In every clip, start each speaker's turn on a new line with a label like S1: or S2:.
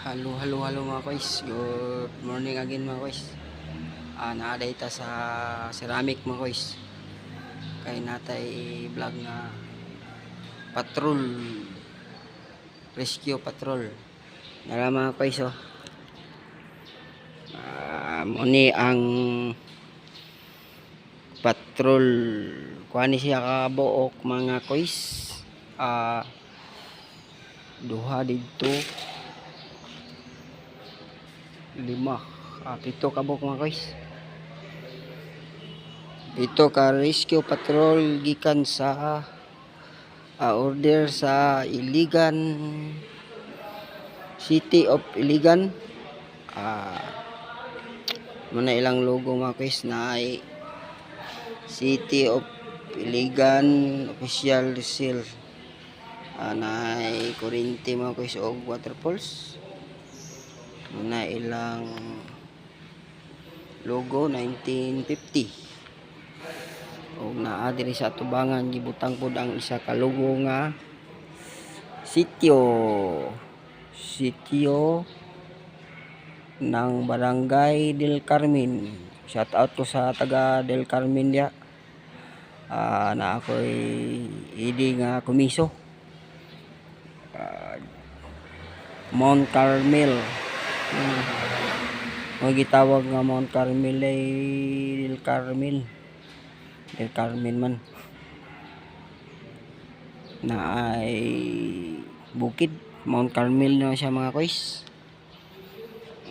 S1: Halo mga kois. Good morning again mga kois. Naaday ta sa ceramic mga kois. Kay natay vlog na patrol, rescue patrol. Nara mga kois oh. Muni ang patrol. Kuani siya kabuok mga kois. Duha dito. 5 pito kabok mga kois. Ito ka rescue patrol gikan sa order sa Iligan, City of Iligan. Muna ilang logo mga kois na ay City of Iligan official seal. Na ay kurinti mga kois og waterfalls. Muna ilang logo 1950 og naa diri sa atubangan gibutang pod ang isa ka logo nga sitio ng Barangay Del Carmen. Shout out ko sa taga Del Carmen dia. Na ako'y idi nga kumiso. Mount Carmel. Gitawag nga Mount Carmel ay Del Carmen man na ay bukid. Mount Carmel na siya mga kois.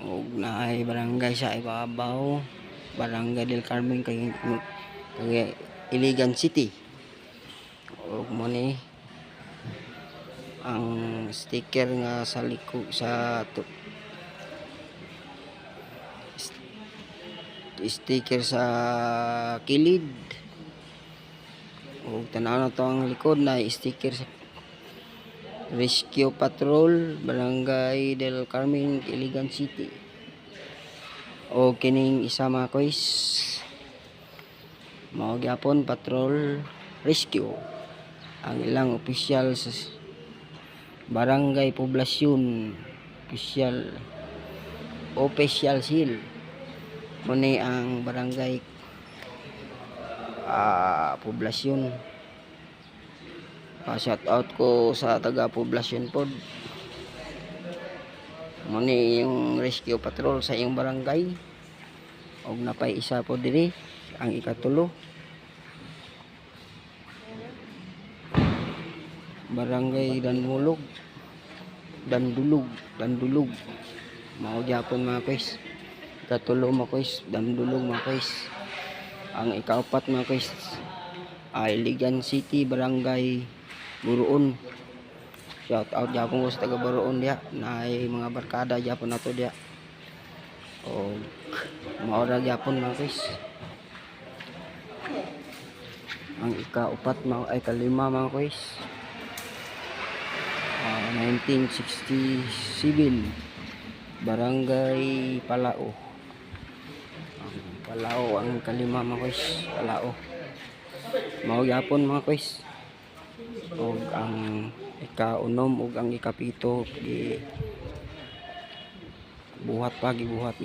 S1: Og na ay barangay sa ibabaw, Barangay Del Carmen kay Iligan City. Og mo ni ang sticker nga sa liko sa sticker sa kilid. O tanaw na to ang likod na sticker sa Rescue Patrol Barangay Del Carmen, Iligan City. O kining isa mga kois mao gyapon patrol rescue ang ilang official sa barangay poblasyon official seal. Muni ang barangay poblasyon. Shout out ko sa taga poblasyon pod. Muni yung rescue patrol sa iyong barangay. Og napay isa po diri ang ikatulo. Barangay Dandulog. Mao gyapon mga kois. Ikatulo mga kois, Dandulog mga kois. Ang ikaapat mga kois Iligan City, Barangay Buruon. Shout out gyapon ko sa taga Buruon dia. Na ay mga barkada gyapon nato dia. O mao ra gyapon mga kois. Ang ikaapat ay kalima mga kois. 1967 Barangay Palao. Palao ang kalima mga kois, Palao. Mao gyapon mga kois. Og ang ikaunom ug ang ikapito gibuhat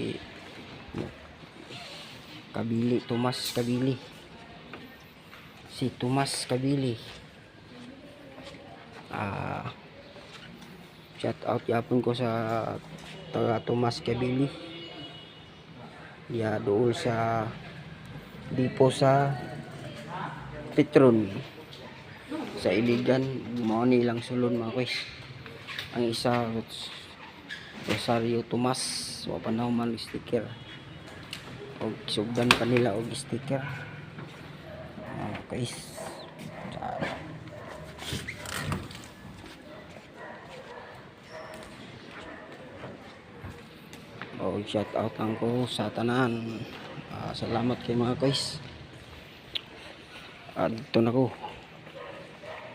S1: Kabili, Tomas Kabili. Si Tomas Kabili. Shout out yapon ko sa taga Tomas Kabili. Ya dool sa dipo sa Petron sa Iligan. Mao ni lang sulod mga kois. Ang isa Rosario Tomas, wa pa na man sticker. Og sugdan kanila og sticker. Guys. Shout out lang ko sa tanan. Salamat kay mga guys. Dito na ko.